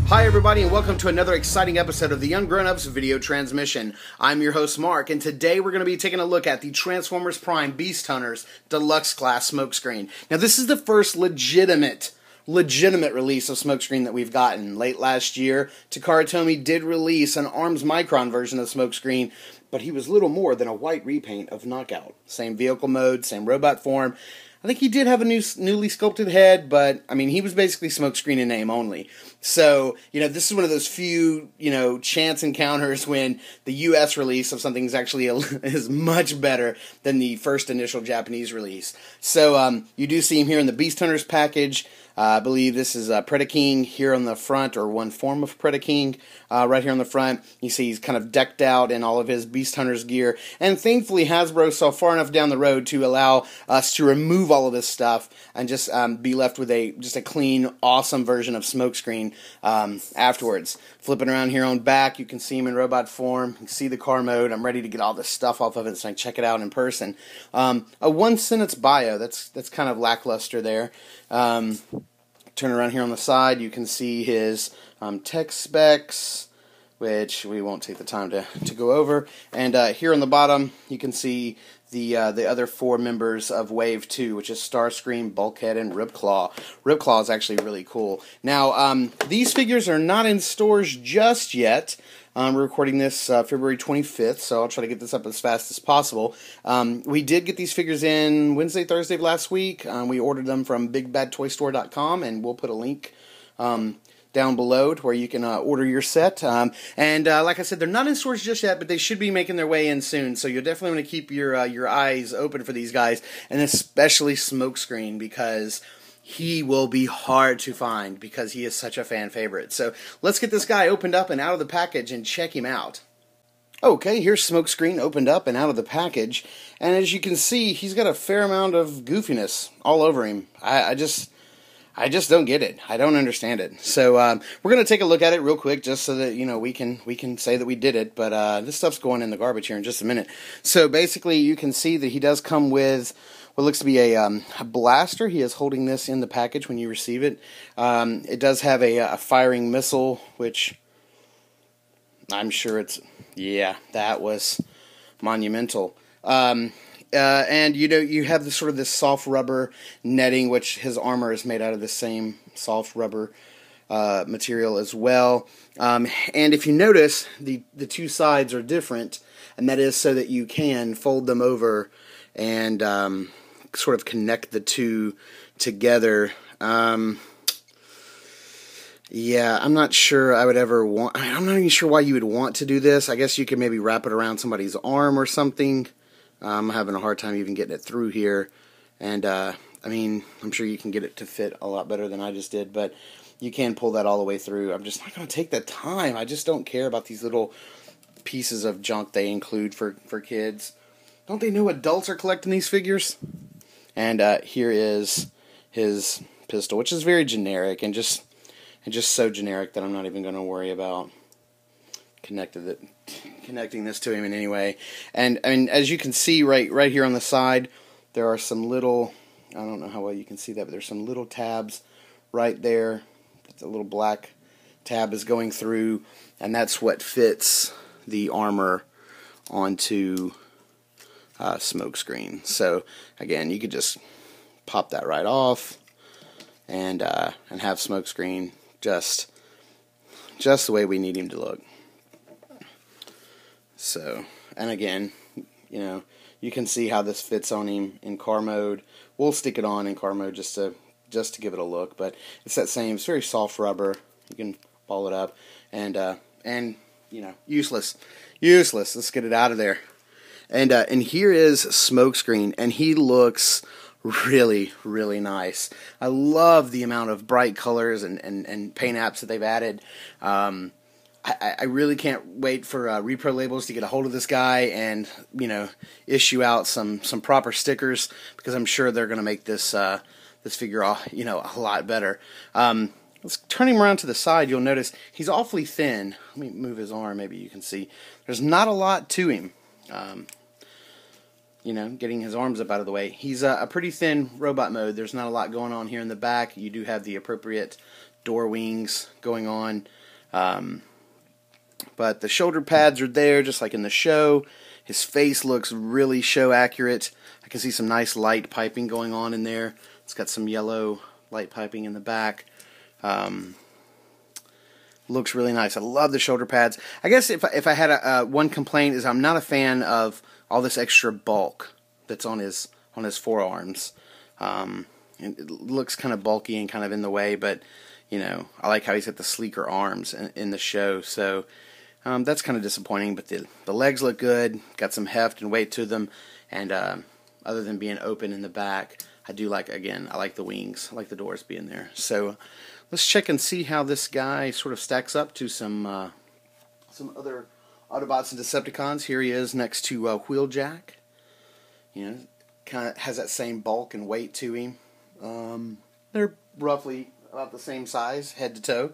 Hi everybody and welcome to another exciting episode of the Ungrownups video transmission. I'm your host Mark, and today we're going to be taking a look at the Transformers Prime Beast Hunters Deluxe Class Smokescreen. Now this is the first legitimate release of Smokescreen that we've gotten. Late last year, Takara Tomy did release an Arms Micron version of Smokescreen, but he was little more than a white repaint of Knockout. Same vehicle mode, same robot form. I think he did have a newly sculpted head, but, I mean, he was basically Smokescreen in name only. So, this is one of those few, chance encounters when the U.S. release of something is actually is much better than the first initial Japanese release. So, you do see him here in the Beast Hunters package. I believe this is Predaking here on the front, or one form of Predaking right here on the front. You see he's kind of decked out in all of his Beast Hunters gear. And thankfully Hasbro saw far enough down the road to allow us to remove all of this stuff and just be left with just a clean, awesome version of Smokescreen afterwards. Flipping around here on back, you can see him in robot form. You can see the car mode. I'm ready to get all this stuff off of it so I can check it out in person. A one-sentence bio, that's kind of lackluster there. Turn around here on the side, you can see his tech specs, which we won't take the time to go over. And here on the bottom, you can see the other four members of Wave 2, which is Starscream, Bulkhead, and Ripclaw. Ripclaw is actually really cool. Now, these figures are not in stores just yet. We're recording this February 25th, so I'll try to get this up as fast as possible. We did get these figures in Wednesday, Thursday of last week. We ordered them from BigBadToyStore.com, and we'll put a link down below to where you can order your set. And like I said, they're not in stores just yet, but they should be making their way in soon. So you'll definitely want to keep your eyes open for these guys, and especially Smokescreen, because he will be hard to find because he is such a fan favorite. So let's get this guy opened up and out of the package and check him out. Okay, here's Smokescreen opened up and out of the package, and as you can see, he's got a fair amount of goofiness all over him. I just don't get it. I don't understand it. So we're going to take a look at it real quick just so that, we can say that we did it. But this stuff's going in the garbage here in just a minute. So basically you can see that he does come with what looks to be a blaster. He is holding this in the package when you receive it. It does have a firing missile, which I'm sure that was monumental. And you have this sort of this soft rubber netting, which his armor is made out of the same soft rubber material as well. And if you notice, the two sides are different, and that is so that you can fold them over and sort of connect the two together. Yeah, I'm not sure I would ever want. I'm not even sure why you would want to do this. I guess you could maybe wrap it around somebody's arm or something. I'm having a hard time even getting it through here, and I'm sure you can get it to fit a lot better than I just did, but you can pull that all the way through. I'm just not going to take the time. I just don't care about these little pieces of junk they include for kids. Don't they know adults are collecting these figures? And here is his pistol, which is very generic and just so generic that I'm not even going to worry about connecting this to him in any way. And I mean, as you can see right here on the side, there are some little, I don't know how well you can see that, but there's some little tabs right there. The little black tab is going through, and that's what fits the armor onto Smokescreen. So again, you could just pop that right off and have Smokescreen just the way we need him to look. So, and again, you can see how this fits on him in car mode. We'll stick it on in car mode just to give it a look, but it's that same. It's very soft rubber. You can ball it up, and useless. Let's get it out of there. And here is Smokescreen, and he looks really, really nice. I love the amount of bright colors and paint apps that they've added. I really can't wait for Repro Labels to get a hold of this guy and issue out some proper stickers, because I'm sure they're going to make this figure a lot better. Let's turn him around to the side. You'll notice he's awfully thin. Let me move his arm. Maybe you can see. There's not a lot to him. Getting his arms up out of the way. He's a pretty thin robot mode. There's not a lot going on here in the back. You do have the appropriate door wings going on. But the shoulder pads are there, just like in the show. His face looks really show accurate. I can see some nice light piping going on in there. It's got some yellow light piping in the back. Looks really nice. I love the shoulder pads. I guess if I had one complaint is I'm not a fan of all this extra bulk that's on his forearms. It looks kind of bulky and kind of in the way, but you know, I like how he's got the sleeker arms in the show. So that's kind of disappointing. But the legs look good. Got some heft and weight to them, and other than being open in the back, I do like, again, I like the wings. I like the doors being there. So let's check and see how this guy sort of stacks up to some other Autobots and Decepticons. Here he is next to Wheeljack. You know, kind of has that same bulk and weight to him. They're roughly about the same size, head to toe,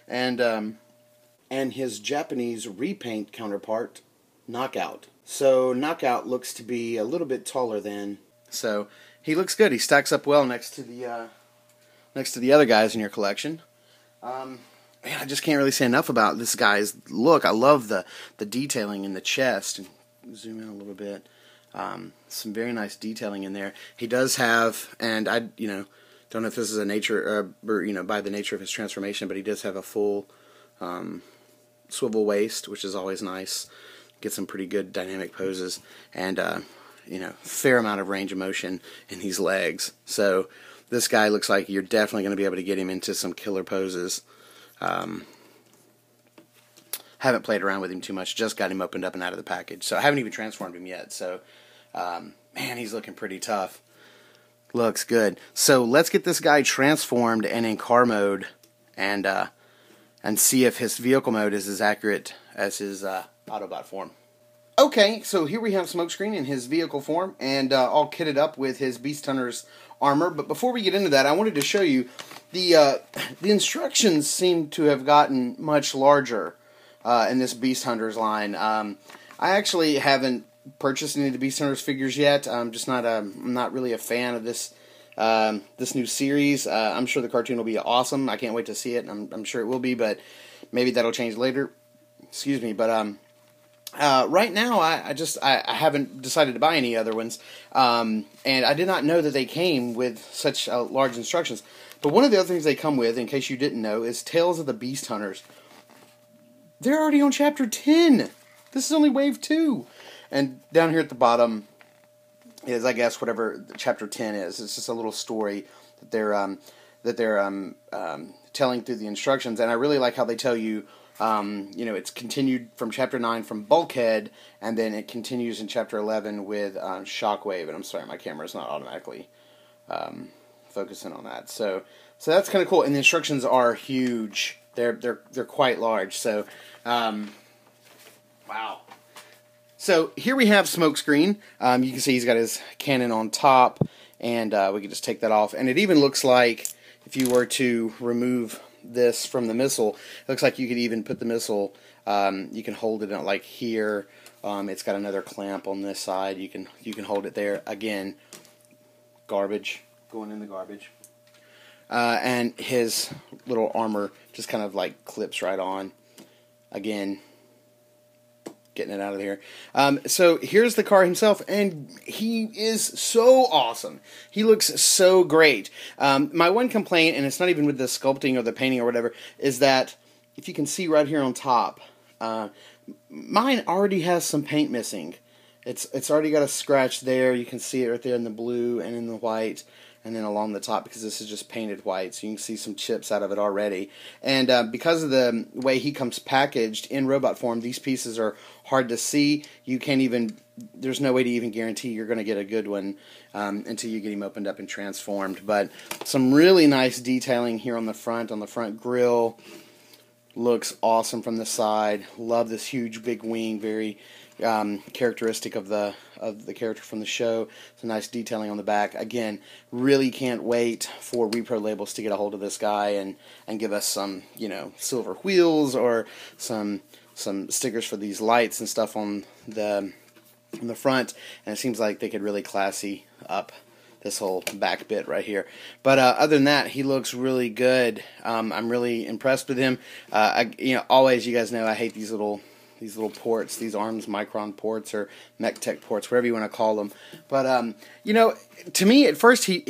and his Japanese repaint counterpart, Knockout. So Knockout looks to be a little bit taller than. So he looks good. He stacks up well next to the other guys in your collection. Man, I just can't really say enough about this guy's look. I love the detailing in the chest. And zoom in a little bit. Some very nice detailing in there. He does have, and I don't know if this is a nature or by the nature of his transformation, but he does have a full swivel waist, which is always nice. Get some pretty good dynamic poses, and fair amount of range of motion in these legs. So this guy looks like you're definitely going to be able to get him into some killer poses. Haven't played around with him too much, just got him opened up and out of the package. So I haven't even transformed him yet. So, man, he's looking pretty tough. Looks good. So let's get this guy transformed and in car mode, and see if his vehicle mode is as accurate as his Autobot form. Okay, so here we have Smokescreen in his vehicle form, and all kitted up with his Beast Hunter's armor. But before we get into that, I wanted to show you the instructions seem to have gotten much larger in this Beast Hunter's line. I actually haven't purchased any of the Beast Hunters figures yet. I'm not really a fan of this new series. I'm sure the cartoon will be awesome. I can't wait to see it, and I'm sure it will be, but maybe that'll change later. Excuse me, but right now I haven't decided to buy any other ones, and I did not know that they came with such large instructions. But one of the other things they come with, in case you didn't know, is Tales of the Beast Hunters. They're already on Chapter 10. This is only Wave 2. And down here at the bottom is, I guess, whatever Chapter 10 is. It's just a little story that they're telling through the instructions. And I really like how they tell you, it's continued from Chapter 9 from Bulkhead, and then it continues in Chapter 11 with Shockwave. And I'm sorry, my camera's not automatically focusing on that. So that's kind of cool. And the instructions are huge. They're quite large. So, wow. So here we have Smokescreen. You can see he's got his cannon on top, and we can just take that off. And it even looks like if you were to remove this from the missile, it looks like you could even put the missile. You can hold it like here. It's got another clamp on this side. You can hold it there. Again, garbage going in the garbage. And his little armor just kind of like clips right on. Again, getting it out of here. So here's the car himself, and he is so awesome. He looks so great. My one complaint, and it's not even with the sculpting or the painting or whatever, is that if you can see right here on top, mine already has some paint missing. It's already got a scratch there. You can see it right there in the blue and in the white, and then along the top, because this is just painted white, so you can see some chips out of it already. And because of the way he comes packaged in robot form, these pieces are hard to see. You can't even, there's no way to even guarantee you're going to get a good one until you get him opened up and transformed. But some really nice detailing here on the front grille. Looks awesome from the side. Love this huge big wing, very characteristic of the character from the show. Some nice detailing on the back. Again, really can't wait for Repro Labels to get a hold of this guy and give us some, silver wheels or some stickers for these lights and stuff on the front. And it seems like they could really classy up this whole back bit right here. But other than that, he looks really good. I'm really impressed with him. Always, you guys know I hate these little ports, these arms micron ports or MechTech ports, whatever you want to call them. But to me at first he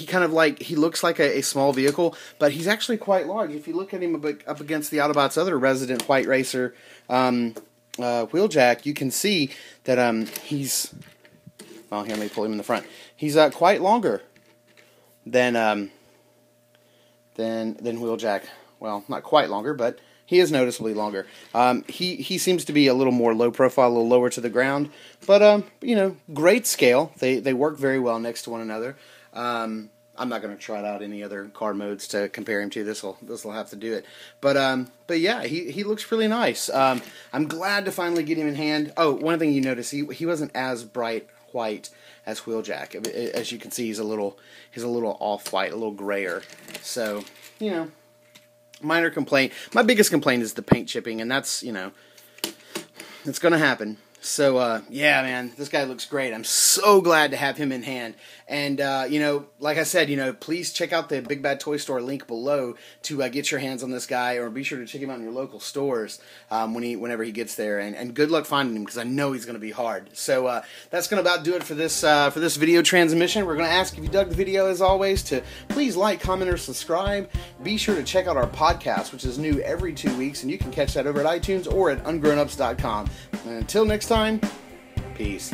kind of he looks like a small vehicle, but he's actually quite large. If you look at him up against the Autobot's other resident white racer Wheeljack, you can see that he's, well, here, let me pull him in the front. He's quite longer than Wheeljack. Well, not quite longer, but he is noticeably longer. He seems to be a little more low profile, a little lower to the ground, but great scale. They work very well next to one another. I'm not going to try out any other car modes to compare him to. This will have to do it. But yeah, he looks really nice. I'm glad to finally get him in hand. Oh, one thing you notice, he wasn't as bright white as Wheeljack. As you can see, he's a little off white, a little grayer. So minor complaint. My biggest complaint is the paint chipping, and that's it's going to happen. So, yeah, man, this guy looks great. I'm so glad to have him in hand. And, like I said, please check out the Big Bad Toy Store link below to get your hands on this guy, or be sure to check him out in your local stores whenever he gets there. And good luck finding him, because I know he's going to be hard. So, that's going to about do it for this video transmission. We're going to ask if you dug the video, as always, to please like, comment, or subscribe. Be sure to check out our podcast, which is new every 2 weeks, and you can catch that over at iTunes or at ungrownups.com. And until next time, peace.